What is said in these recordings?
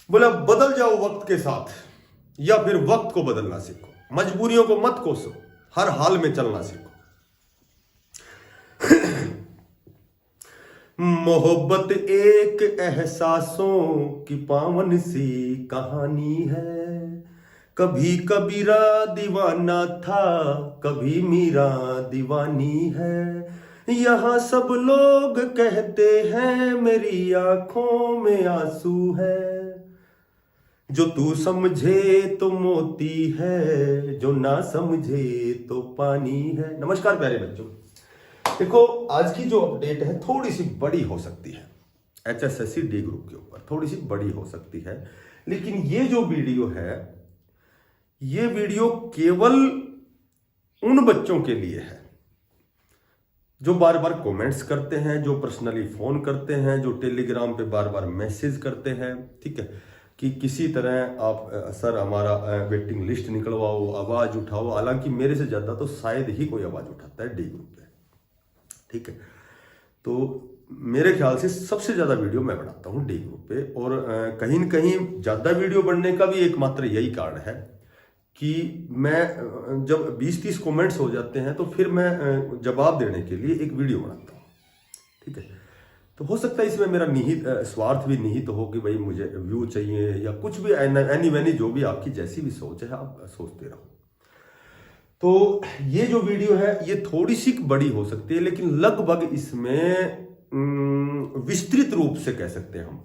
बोला बदल जाओ वक्त के साथ या फिर वक्त को बदलना सीखो, मजबूरियों को मत कोसो, हर हाल में चलना सीखो। मोहब्बत एक एहसासों की पावन सी कहानी है, कभी कबीरा दीवाना था, कभी मीरा दीवानी है। यहाँ सब लोग कहते हैं मेरी आंखों में आंसू है, जो तू समझे तो मोती है, जो ना समझे तो पानी है। नमस्कार प्यारे बच्चों, देखो आज की जो अपडेट है थोड़ी सी बड़ी हो सकती है, HSSC D ग्रुप के ऊपर थोड़ी सी बड़ी हो सकती है, लेकिन ये जो वीडियो है ये वीडियो केवल उन बच्चों के लिए है जो बार बार कमेंट्स करते हैं, जो पर्सनली फोन करते हैं, जो टेलीग्राम पे बार बार मैसेज करते हैं, ठीक है, कि किसी तरह आप सर हमारा वेटिंग लिस्ट निकलवाओ, आवाज उठाओ। हालांकि मेरे से ज्यादा तो शायद ही कोई आवाज उठाता है D ग्रुप पे, ठीक है। तो मेरे ख्याल से सबसे ज्यादा वीडियो मैं बनाता हूँ D ग्रुप पे, और कहीं न कहीं ज्यादा वीडियो बनने का भी एकमात्र यही कारण है कि मैं जब 20-30 कमेंट्स हो जाते हैं तो फिर मैं जवाब देने के लिए एक वीडियो बनाता हूँ, ठीक है। तो हो सकता है इसमें मेरा निहित स्वार्थ भी निहित हो कि भाई मुझे व्यू चाहिए या कुछ भी, एनी वैनी जो भी आपकी जैसी भी सोच है आप सोचते रहो। तो ये जो वीडियो है ये थोड़ी सी बड़ी हो सकती है, लेकिन लगभग इसमें विस्तृत रूप से कह सकते हैं हम,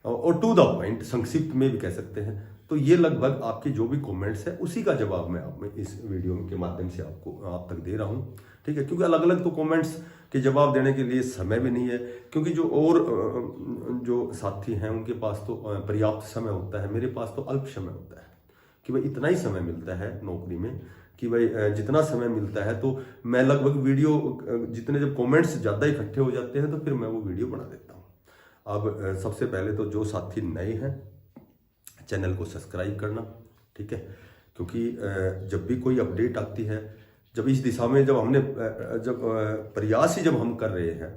और टू द पॉइंट संक्षिप्त में भी कह सकते हैं। तो ये लगभग आपके जो भी कमेंट्स है उसी का जवाब मैं इस वीडियो के माध्यम से आप तक दे रहा हूँ, ठीक है। क्योंकि अलग अलग तो कमेंट्स के जवाब देने के लिए समय भी नहीं है, क्योंकि जो साथी हैं उनके पास तो पर्याप्त समय होता है, मेरे पास तो अल्प समय होता है कि भाई इतना ही समय मिलता है नौकरी में कि भाई जितना समय मिलता है तो मैं लगभग वीडियो जितने जब कमेंट्स ज़्यादा इकट्ठे हो जाते हैं तो फिर मैं वो वीडियो बना देता हूँ। अब सबसे पहले तो जो साथी नए हैं चैनल को सब्सक्राइब करना, ठीक है, क्योंकि जब भी कोई अपडेट आती है, जब इस दिशा में जब प्रयास ही जब हम कर रहे हैं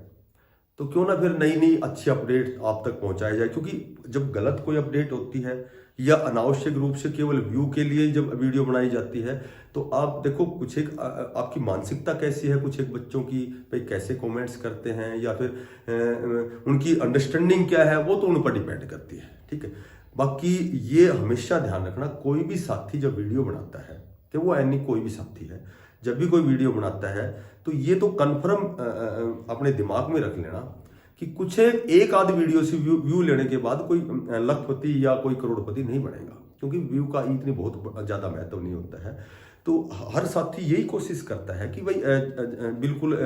तो क्यों ना फिर नई नई अच्छी अपडेट आप तक पहुंचाई जाए। क्योंकि जब गलत कोई अपडेट होती है या अनावश्यक रूप से केवल व्यू के लिए जब वीडियो बनाई जाती है तो आप देखो कुछ एक आपकी मानसिकता कैसी है, कुछ एक बच्चों की भाई कैसे कमेंट्स करते हैं या फिर उनकी अंडरस्टैंडिंग क्या है वो तो उन पर डिपेंड करती है, ठीक है। बाकी ये हमेशा ध्यान रखना, कोई भी साथी जब वीडियो बनाता है कि वो एनी कोई भी साथी है जब भी कोई वीडियो बनाता है तो ये तो कन्फर्म अपने दिमाग में रख लेना कि कुछ एक आध वीडियो से व्यू लेने के बाद कोई लखपति या कोई करोड़पति नहीं बनेगा, क्योंकि व्यू का इतनी बहुत ज्यादा महत्व नहीं होता है। तो हर साथी यही कोशिश करता है कि भाई बिल्कुल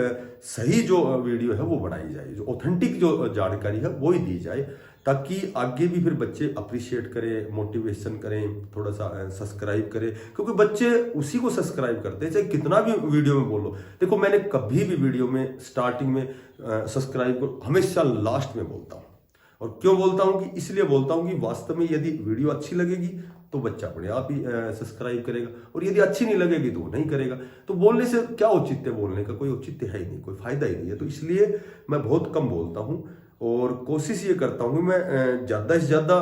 सही जो वीडियो है वो बनाई जाए, जो ऑथेंटिक जो जानकारी है वो ही दी जाए, ताकि आगे भी फिर बच्चे अप्रिशिएट करें, मोटिवेशन करें, थोड़ा सा सब्सक्राइब करें, क्योंकि बच्चे उसी को सब्सक्राइब करते हैं चाहे कितना भी वीडियो में बोलो। देखो मैंने कभी भी वीडियो में स्टार्टिंग में सब्सक्राइब को हमेशा लास्ट में बोलता हूँ, और क्यों बोलता हूँ कि इसलिए बोलता हूँ कि वास्तव में यदि वीडियो अच्छी लगेगी तो बच्चा अपने आप ही सब्सक्राइब करेगा, और यदि अच्छी नहीं लगेगी तो वो नहीं करेगा। तो बोलने से क्या औचित्य, बोलने का कोई औचित्य है ही नहीं, कोई फायदा ही नहीं है। तो इसलिए मैं बहुत कम बोलता हूँ और कोशिश ये करता हूँ मैं ज़्यादा से ज़्यादा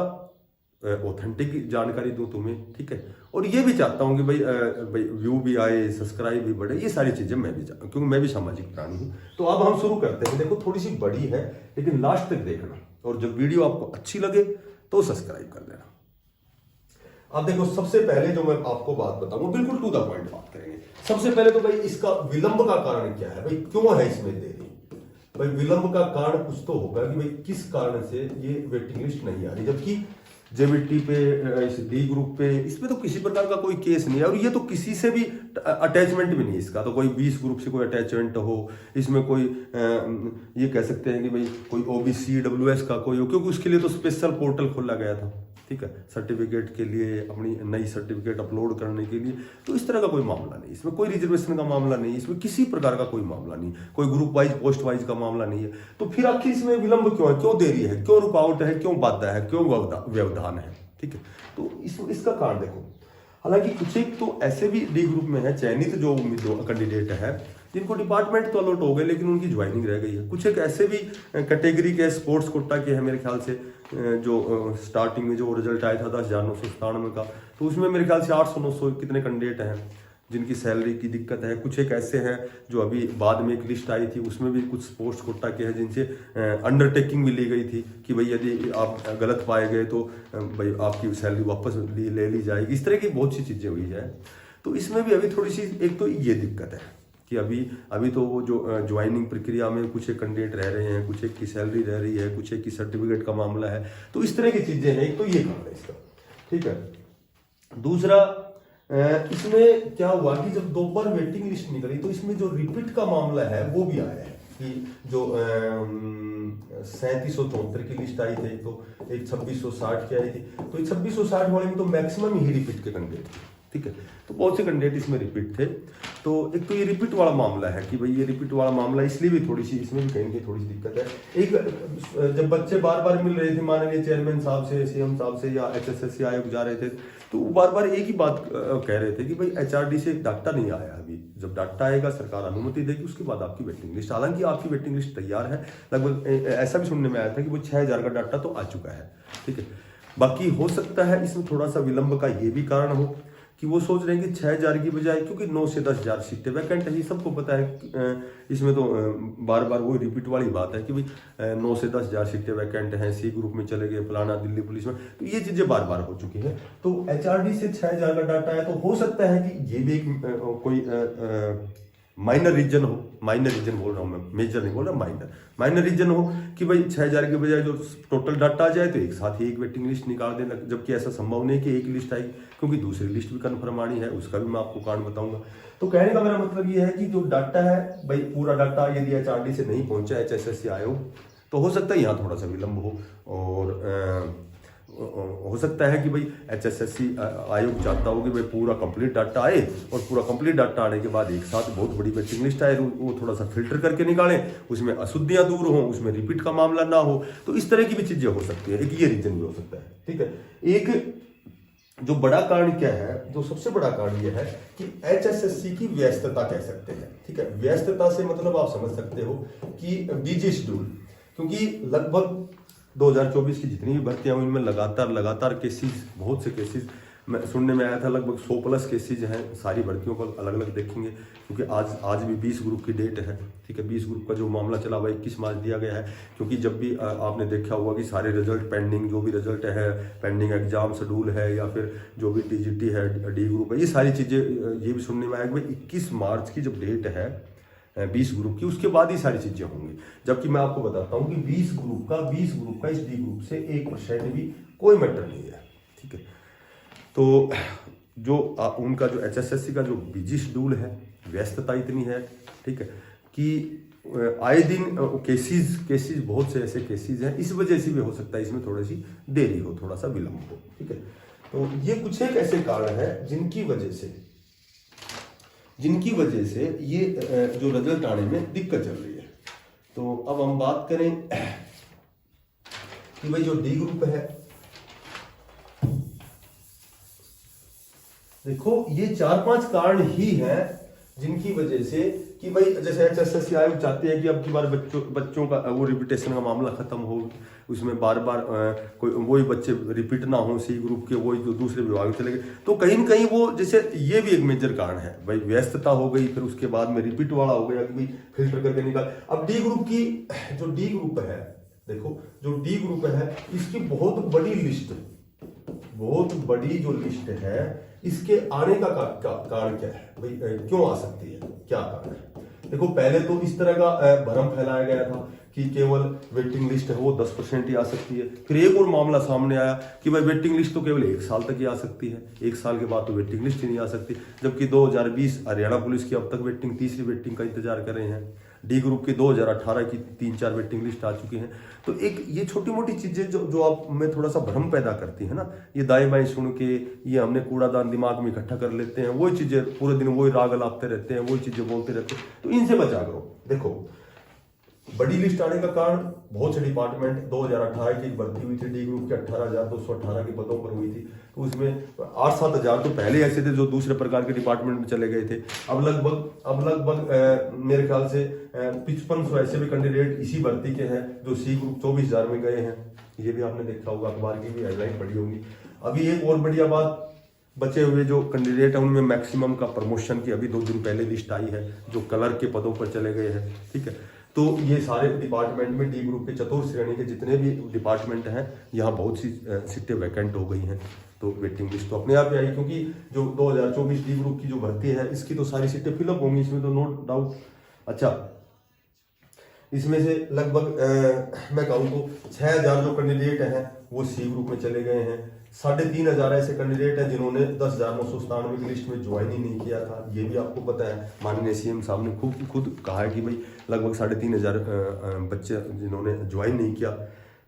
ऑथेंटिक जानकारी दूँ तुम्हें, ठीक है। और ये भी चाहता हूँ कि भाई व्यू भी आए, सब्सक्राइब भी बढ़े, ये सारी चीज़ें मैं भी चाहता हूँ, क्योंकि मैं भी सामाजिक प्राणी हूँ। तो अब हम शुरू करते हैं। देखो थोड़ी सी बड़ी है लेकिन लास्ट तक देखना, और जब वीडियो आपको अच्छी लगे तो सब्सक्राइब कर लेना। अब देखो सबसे पहले जो मैं आपको बात बताऊंगा बिल्कुल टू द पॉइंट बात करेंगे। सबसे पहले तो भाई इसका विलंब का कारण क्या है, भाई क्यों है इसमें देरी। भाई विलंब का कारण कुछ तो होगा कि भाई किस कारण से ये वेटिंग लिस्ट नहीं आ रही, जबकि जेबीटी पे, इस D ग्रुप पे, इसमें तो किसी प्रकार का कोई केस नहीं है, और ये तो किसी से भी अटैचमेंट भी नहीं है इसका। तो कोई 20 ग्रुप से कोई अटैचमेंट हो, इसमें कोई ये कह सकते हैं कि भाई कोई OBC WS का कोई हो, क्योंकि उसके लिए तो स्पेशल पोर्टल खोला गया था, ठीक है, सर्टिफिकेट के लिए, अपनी नई सर्टिफिकेट अपलोड करने के लिए। तो इस तरह का कोई मामला नहीं, इसमें कोई रिजर्वेशन का मामला नहीं, इसमें किसी प्रकार का कोई मामला नहीं, कोई ग्रुप वाइज पोस्ट वाइज का मामला नहीं है। तो फिर आखिर इसमें विलंब क्यों है, क्यों देरी है, क्यों रुकावट है, क्यों बाधा है, क्यों व्यवधान है, ठीक है। तो इसका कारण देखो, हालांकि कुछ एक तो ऐसे भी D ग्रुप में है चयनित जो कैंडिडेट है जिनको डिपार्टमेंट तो अलॉट हो गए लेकिन उनकी ज्वाइनिंग रह गई है। कुछ एक ऐसे भी कैटेगरी के स्पोर्ट्स कोटा के हैं मेरे ख्याल से, जो स्टार्टिंग में जो रिजल्ट आया था 10,997 का, तो उसमें मेरे ख्याल से 800-900 कितने कैंडिडेट हैं जिनकी सैलरी की दिक्कत है। कुछ एक ऐसे हैं जो अभी बाद में एक लिस्ट आई थी, उसमें भी कुछ स्पोर्ट्स कोटा के हैं जिनसे अंडरटेकिंग भी ली गई थी कि भाई यदि आप गलत पाए गए तो भाई आपकी सैलरी वापस ले ली जाएगी। इस तरह की बहुत सी चीज़ें हुई है। तो इसमें भी अभी थोड़ी सी एक तो ये दिक्कत है कि अभी तो वो जो ज्वाइनिंग प्रक्रिया में कुछ एक कैंडिडेट रह रहे हैं, कुछ एक की सैलरी रह रही है, कुछ एक की सर्टिफिकेट का मामला है। तो इस तरह की चीज़ें हैं, एक तो ये कारण है इसका, ठीक है। दूसरा इसमें क्या हुआ कि जब 2 बार वेटिंग लिस्ट निकली तो इसमें जो रिपीट का मामला है वो भी आया है कि जो 3773 की लिस्ट आई थी, तो एक 2660 की आई थी, तो 2660 वाले में तो मैक्सिमम ही रिपीट के कैंडिडेट थे, ठीक है। तो बहुत से कैंडिडेट इसमें रिपीट थे। तो एक तो ये रिपीट वाला मामला है कि भाई ये रिपीट वाला मामला इसलिए भी थोड़ी सी इसमें भी कहीं थोड़ी सी दिक्कत है। एक जब बच्चे बार बार मिल रहे थे माननीय चेयरमैन साहब से, सीएम साहब से या HSSC आयोग जा रहे थे, तो वो बार बार एक ही बात कह रहे थे कि भाई HRD से डाटा नहीं आया अभी, जब डाटा आएगा सरकार अनुमति देगी उसके बाद आपकी वेटिंग लिस्ट। हालांकि आपकी वेटिंग लिस्ट तैयार है, लगभग ऐसा भी सुनने में आया था कि वो 6000 का डाटा तो आ चुका है, ठीक है। बाकी हो सकता है इसमें थोड़ा सा विलंब का ये भी कारण हो कि वो सोच रहे हैं कि 6000 की बजाय, क्योंकि 9 से 10,000 सीटें वैकेंट है, ये सबको पता है। इसमें तो बार बार वो रिपीट वाली बात है कि भाई 9 से 10,000 सीटें वैकेंट हैं, C ग्रुप में चले गए, फलाना दिल्ली पुलिस में, तो ये चीजें बार बार हो चुकी हैं। तो HRD से 6000 का डाटा है, तो हो सकता है कि ये भी एक कोई माइनर रीजन हो, माइनर रीजन बोल रहा हूँ मैं, मेजर नहीं बोल रहा, माइनर रीजन हो कि भाई 6000 के बजाय जो टोटल डाटा आ जाए तो एक साथ ही एक वेटिंग लिस्ट निकाल देना, जबकि ऐसा संभव नहीं कि एक लिस्ट आई, क्योंकि दूसरी लिस्ट भी कन्फर्म आनी है, उसका भी मैं आपको कारण बताऊंगा। तो कहने का मेरा मतलब ये है कि जो डाटा है भाई, पूरा डाटा यदि HRD से नहीं पहुंचा HSSC आयोग, तो हो सकता है यहाँ थोड़ा सा विलंब हो, और हो सकता है कि भाई HSSC आयोग चाहता हो कि भाई पूरा कंप्लीट डाटा आए, और पूरा कंप्लीट डाटा आने के बाद एक साथ बहुत बड़ी वेटिंग लिस्ट आए, वो थोड़ा सा फिल्टर करके निकालें, उसमें अशुद्धियां दूर हो, उसमें रिपीट का मामला ना हो। तो इस तरह की भी चीजें हो सकती है, एक ये रीजन भी हो सकता है, ठीक है। एक जो बड़ा कारण क्या है, जो सबसे बड़ा कारण यह है कि HSSC की व्यस्तता कह सकते हैं, ठीक है। व्यस्तता से मतलब आप समझ सकते हो कि बिजी शेड्यूल, क्योंकि लगभग 2024 की जितनी भी भर्तियां हुई उनमें लगातार केसेस, बहुत से केसेस मैं सुनने में आया था, लगभग 100+ केसेज हैं। सारी भर्तियों को अलग अलग देखेंगे, क्योंकि आज भी 20 ग्रुप की डेट है, ठीक है। 20 ग्रुप का जो मामला चला हुआ 21 मार्च दिया गया है, क्योंकि जब भी आपने देखा होगा कि सारे रिजल्ट पेंडिंग, जो भी रिजल्ट है पेंडिंग, एग्जाम शेड्यूल है या फिर जो भी TGT है, D ग्रुप है, ये सारी चीज़ें ये भी सुनने में आया कि 21 मार्च की जब डेट है 20 ग्रुप की, उसके बाद ही सारी चीजें होंगी। जबकि मैं आपको बताता हूं कि 20 ग्रुप का इस D ग्रुप से 1% भी कोई मैटर नहीं है, ठीक है। तो जो उनका जो HSSC का जो बिजी शेड्यूल है, व्यस्तता इतनी है, ठीक है, कि आए दिन केसेस बहुत से ऐसे केसेस हैं, इस वजह से भी हो सकता है इसमें थोड़ी सी देरी हो, थोड़ा सा विलंब हो, ठीक है। तो ये कुछ एक ऐसे कारण है जिनकी वजह से ये जो रिजल्ट आने में दिक्कत चल रही है। तो अब हम बात करें कि भाई जो D ग्रुप है, देखो ये 4-5 कारण ही हैं जिनकी वजह से कि भाई जैसे HSSC आयोग चाहते हैं कि अब की बार बच्चों का वो रिपीटेशन का मामला खत्म हो, उसमें बार कोई वही बच्चे रिपीट ना हो, C ग्रुप के वही जो दूसरे विभाग चले गए। तो कहीं ना कहीं वो जैसे ये भी एक मेजर कारण है, भाई व्यस्तता हो गई, फिर उसके बाद में रिपीट वाला हो गया कि भाई फिल्टर करके निकाल। अब D ग्रुप की जो D ग्रुप है, देखो जो D ग्रुप है इसकी बहुत बड़ी जो लिस्ट है, इसके आने का कारण क्या है भाई, क्यों आ सकती है, क्या कारण है। देखो पहले तो इस तरह का भ्रम फैलाया गया था कि केवल वेटिंग लिस्ट है वो 10% ही आ सकती है। फिर एक और मामला सामने आया कि भाई वेटिंग लिस्ट तो केवल 1 साल तक ही आ सकती है, 1 साल के बाद तो वेटिंग लिस्ट ही नहीं आ सकती। जबकि 2020 हरियाणा पुलिस की अब तक वेटिंग, तीसरी वेटिंग का इंतजार कर रहे हैं। D ग्रुप की 2018 की 3-4 वेटिंग लिस्ट आ चुकी हैं। तो एक ये छोटी मोटी चीजें जो आप में थोड़ा सा भ्रम पैदा करती है ना, ये दाएं बाएं सुन के ये हमने कूड़ादान दिमाग में इकट्ठा कर लेते हैं, वही चीजें पूरे दिन वही राग लापते रहते हैं, वही चीजें बोलते रहते हैं, तो इनसे बचा करो। देखो बड़ी लिस्ट आने का कारण बहुत से डिपार्टमेंट 2018 की एक भर्ती हुई थी डी ग्रुप के 18,218 के पदों पर हुई थी, तो उसमें 8-7 हजार तो पहले ऐसे थे जो दूसरे प्रकार के डिपार्टमेंट में चले गए थे। अब लगभग मेरे ख्याल से 5500 ऐसे भी कैंडिडेट इसी भर्ती के हैं जो सी ग्रुप 24,000 में गए हैं। ये भी आपने देखा होगा, अखबार की भी हेडलाइन पढ़ी होगी। अभी एक और बढ़िया बात, बचे हुए जो कैंडिडेट हैं उनमें मैक्सिमम का प्रमोशन की अभी 2 दिन पहले लिस्ट आई है जो कलर के पदों पर चले गए हैं, ठीक है। तो ये सारे डिपार्टमेंट में डी ग्रुप के चतुर्थ श्रेणी के जितने भी डिपार्टमेंट हैं यहाँ बहुत सी सीटें वैकेंट हो गई हैं, तो वेटिंग लिस्ट तो अपने आप ही आई, क्योंकि जो 2024 डी ग्रुप की जो भर्ती है इसकी तो सारी सीटें फिलअप होंगी, इसमें तो नो डाउट। अच्छा, इसमें से लगभग मैं कहूँ तो 6,000 जो कैंडिडेट हैं वो सी ग्रुप में चले गए हैं। 3,500 ऐसे कैंडिडेट हैं जिन्होंने 10,997 की लिस्ट में ज्वाइन ही नहीं किया था। ये भी आपको पता है, माननीय सीएम साहब ने खुद कहा है कि भाई लगभग 3,500 बच्चे जिन्होंने ज्वाइन नहीं किया।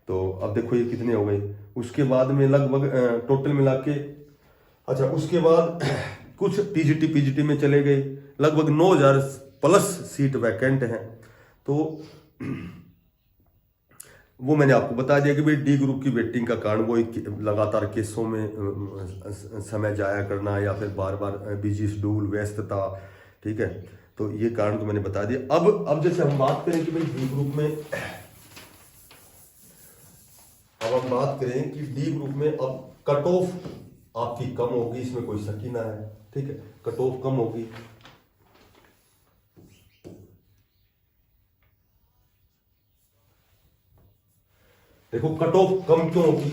तो अब देखो ये कितने हो गए। उसके बाद में लगभग टोटल मिला के, अच्छा उसके बाद कुछ टीजीटी पीजीटी में चले गए, लगभग 9,000 प्लस सीट वैकेंट हैं। तो वो मैंने आपको बता दिया कि भाई डी ग्रुप की वेटिंग का कारण वो लगातार केसों में समय जाया करना या फिर बार बार बिजी शेड्यूल, व्यस्तता, ठीक है। तो ये कारण तो मैंने बता दिया। अब जैसे हम बात करें कि भाई डी ग्रुप में, अब हम बात करें कि डी ग्रुप में अब कट ऑफ आपकी कम होगी, इसमें कोई शक ही ना है, ठीक है। कट ऑफ कम होगी, देखो कट ऑफ कम क्यों होगी,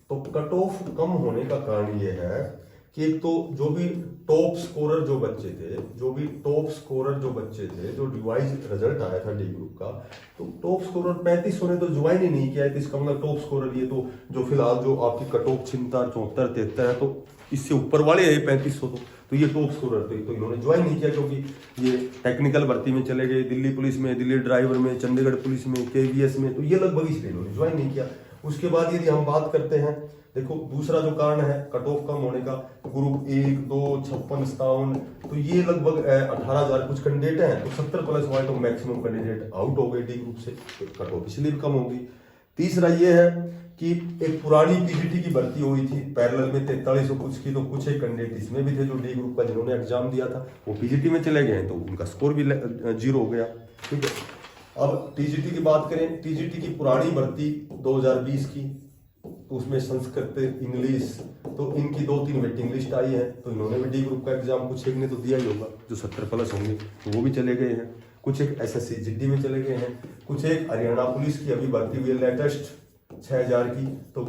तो कट ऑफ कम होने का कारण ये है कि एक तो जो भी टॉप स्कोरर जो बच्चे थे, जो रिवाइज रिजल्ट आया था डी ग्रुप का, तो टॉप स्कोरर 3500 ने तो ज्वाइन ही नहीं किया है। तो इसका मतलब टॉप स्कोरर ये तो जो फिलहाल जो आपकी कट ऑफ 76, 74, 73 है, तो इससे ऊपर वाले है 3500, तो ये टॉप स्कोरर थे, तो इन्होंने ज्वाइन नहीं किया क्योंकि ये टेक्निकल भर्ती में चले गए, दिल्ली पुलिस में, दिल्ली ड्राइवर में, चंडीगढ़ पुलिस में, केवीएस में, तो ये लगभग इसलिए इन्होंने ज्वाइन नहीं किया। उसके बाद यदि हम बात करते हैं, देखो दूसरा जो कारण है कट ऑफ कम होने का, ग्रुप 1, 2, 56, 57, तो ये लगभग 18,000 कुछ कैंडिडेट हैं, तो 70 प्लस वाले तो मैक्सिमम कैंडिडेट आउट हो गए डी ग्रुप से, तो कट ऑफ इसलिए भी कम होगी। तीसरा ये है कि एक पुरानी पीजीटी की भर्ती हुई थी पैरेलल में 4300 कुछ की, तो कुछ एक कैंडिडेट इसमें भी थे जो डी ग्रुप का जिन्होंने एग्जाम दिया था वो पीजीटी में चले गए, तो उनका स्कोर भी 0 हो गया, ठीक है। अब टीजीटी की बात करें, टीजीटी की पुरानी भर्ती 2020 की, तो उसमें संस्कृत, इंग्लिश, तो इनकी 2-3 वेटिंग लिस्ट आई है, तो इन्होंने भी डी ग्रुप का एग्जाम कुछ एक ने तो दिया ही होगा जो 70 प्लस होंगे, तो वो भी चले गए हैं। कुछ एक एसएससी जीडी में चले गए हैं, कुछ एक हरियाणा पुलिस की अभी भर्ती हुई है लेटेस्ट 6,000 की, तो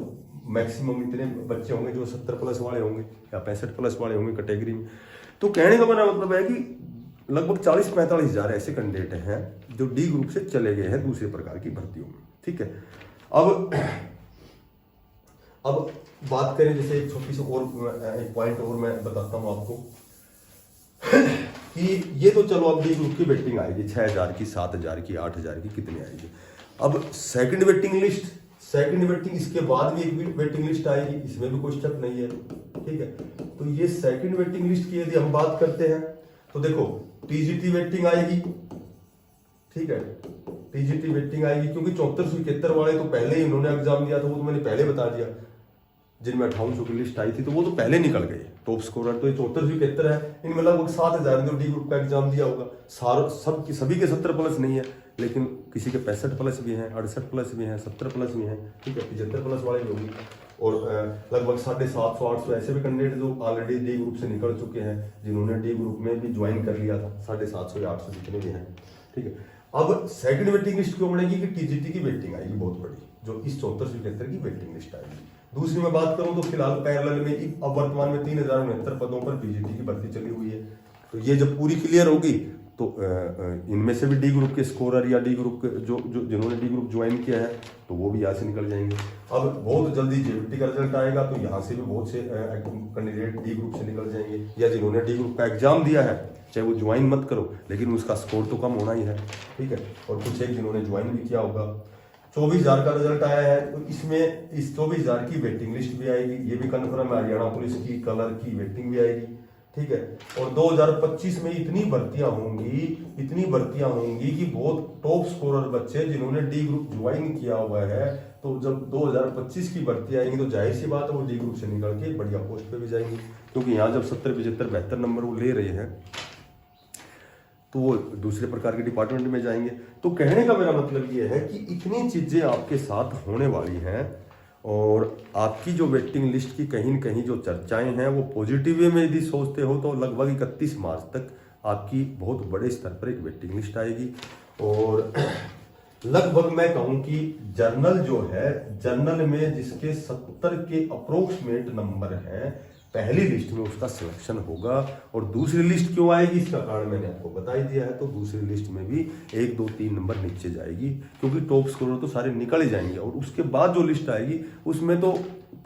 मैक्सिमम इतने बच्चे होंगे जो 70 प्लस वाले होंगे या 65 प्लस वाले होंगे कैटेगरी में। तो कहने का मेरा मतलब है कि लगभग 40-45 हजार ऐसे कैंडिडेट हैं जो डी ग्रुप से चले गए हैं दूसरे प्रकार की भर्तियों में, ठीक है। अब बात करें, जैसे एक छोटी सी और एक पॉइंट और मैं बताता हूं आपको कि ये तो चलो अब डी ग्रुप की वेटिंग आएगी 6,000 की, 7,000 की, 8,000 की, कितनी आएगी। अब सेकंड वेटिंग इसके बाद भी एक वेटिंग लिस्ट आएगी, इसमें भी कोई शक नहीं है, ठीक है। तो ये सेकंड वेटिंग लिस्ट की यदि हम बात करते हैं तो देखो टीजीटी वेटिंग आएगी, ठीक है, टीजीटी वेटिंग आएगी, क्योंकि 7471 वाले तो पहले ही उन्होंने एग्जाम दिया था, वो तो मैंने पहले बता दिया, जिनमें 5800 की लिस्ट आई थी तो वो तो पहले निकल गए टॉप स्कोरर, तो ये 7471 है, इनमें लगभग 7,000 ने डी ग्रुप का एग्जाम दिया होगा। सभी के 70 प्लस नहीं है, लेकिन किसी के 65 प्लस भी हैं, 68 प्लस भी हैं, 70 प्लस भी हैं, ठीक है, 75 प्लस वाले भी होंगे, और लगभग 750-800 ऐसे भी कैंडिडेट जो ऑलरेडी डी ग्रुप से निकल चुके हैं, जिन्होंने डी ग्रुप में भी ज्वाइन कर लिया था, 750 या 800 जितने भी हैं, ठीक है। अब सेकंड वेटिंग लिस्ट क्यों बनेगी कि टीजीटी की वेटिंग आएगी बहुत बड़ी, जो इस 7471 की वेटिंग लिस्ट आएगी। दूसरी मैं बात करूं तो फिलहाल पैरेलल में अब वर्तमान में 3,069 पदों पर पीजीटी की भर्ती चली हुई है, तो ये जब पूरी क्लियर होगी तो इनमें से भी डी ग्रुप के स्कोरर या डी ग्रुप के जो जिन्होंने डी ग्रुप ज्वाइन किया है तो वो भी यहाँ से निकल जाएंगे। अब बहुत जल्दी जेवीटी का रिजल्ट आएगा, तो यहाँ से भी बहुत से कैंडिडेट डी ग्रुप से निकल जाएंगे, या जिन्होंने डी ग्रुप का एग्जाम दिया है चाहे वो ज्वाइन मत करो लेकिन उसका स्कोर तो कम होना ही है, ठीक है। और कुछ एक जिन्होंने ज्वाइन भी किया होगा। 24,000 का रिजल्ट आया है, तो इसमें इस 24,000 की वेटिंग लिस्ट भी आएगी, ये भी कन्फर्म है, हरियाणा पुलिस की कलर की वेटिंग भी आएगी, ठीक है। और 2025 में इतनी भर्तियां होंगी कि बहुत टॉप स्कोरर बच्चे जिन्होंने डी ग्रुप ज्वाइन किया हुआ है, तो जब 2025 की भर्ती आएंगी तो जाहिर सी बात है वो डी ग्रुप से निकल के बढ़िया पोस्ट पे भी जाएंगी, क्योंकि यहाँ जब 70, 75, 72 नंबर वो ले रहे हैं तो वो दूसरे प्रकार के डिपार्टमेंट में जाएंगे। तो कहने का मेरा मतलब ये है कि इतनी चीजें आपके साथ होने वाली हैं, और आपकी जो वेटिंग लिस्ट की कहीं न कहीं जो चर्चाएं हैं वो पॉजिटिव वे में यदि सोचते हो तो लगभग 31 मार्च तक आपकी बहुत बड़े स्तर पर एक वेटिंग लिस्ट आएगी। और लगभग मैं कहूं कि जर्नल जो है, जर्नल में जिसके 70 के अप्रोक्सीमेट नंबर हैं, पहली लिस्ट में उसका सिलेक्शन होगा। और दूसरी लिस्ट क्यों आएगी इसका कारण मैंने आपको बता ही दिया है। तो दूसरी लिस्ट में भी 1, 2, 3 नंबर नीचे जाएगी, क्योंकि टॉप स्कोरर तो सारे निकल ही जाएंगे। और उसके बाद जो लिस्ट आएगी उसमें तो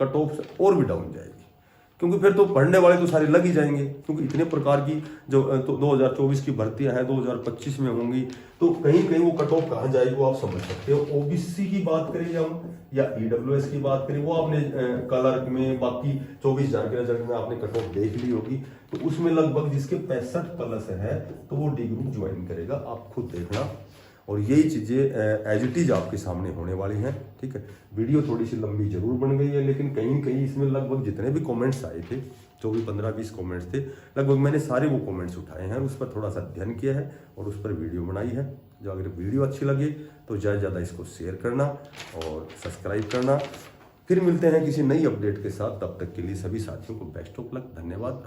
कट ऑफ और भी डाउन जाएगी, क्योंकि फिर तो पढ़ने वाले तो सारे लग ही जाएंगे, क्योंकि इतने प्रकार की जो तो 2024 की भर्तियां हैं 2025 में होंगी, तो कहीं कहीं वो कट ऑफ कहाँ जाएगी वो आप समझ सकते हो। ओबीसी की बात करें या ईडब्ल्यूएस की बात करें, वो आपने क्लर्क में बाकी 24,000 के रिजल्ट में आपने कट ऑफ देख ली होगी, तो उसमें लगभग जिसके 65 प्लस है तो वो डी ग्रुप ज्वाइन करेगा, आप खुद देखना। और यही चीज़ें एज इट इज आपके सामने होने वाली हैं, ठीक है। वीडियो थोड़ी सी लंबी जरूर बन गई है, लेकिन कहीं कहीं इसमें लगभग जितने भी कमेंट्स आए थे, जो भी 15-20 कमेंट्स थे, लगभग मैंने सारे वो कमेंट्स उठाए हैं, उस पर थोड़ा सा अध्ययन किया है और उस पर वीडियो बनाई है। जो अगर वीडियो अच्छी लगे तो ज़्यादा से ज़्यादा इसको शेयर करना और सब्सक्राइब करना। फिर मिलते हैं किसी नई अपडेट के साथ, तब तक के लिए सभी साथियों को बेस्ट ऑफ लक। धन्यवाद।